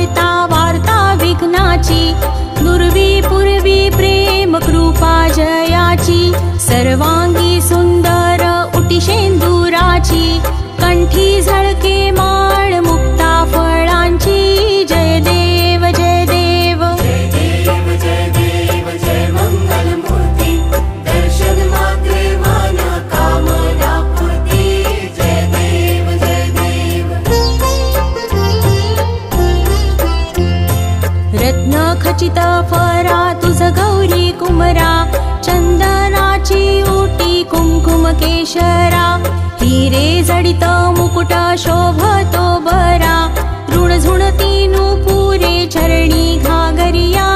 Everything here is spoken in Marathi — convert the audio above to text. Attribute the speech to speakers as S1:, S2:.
S1: कळता वार्ता विघ्नाची, नुरवी पूर्वी प्रेम कृपा जयाची, सर्वांगी सुंदर उटी शेंदुराची, कंठी झळके माळ मुक्ता फळांची, जय देव जय देव
S2: जय देव जय देव जय मंगल मूर्ती, दर्शन मात्रे मन कामना पूर्ती, जय देव जय देव।
S1: रत्न खचित फरा तुझ गौरी कुमरा, चंदनाची उटी कुंकुम केशरा, हिरे जडित मुकुट शोभतो बरा, ऋण झुणती नुपुरे चरणी घागरिया,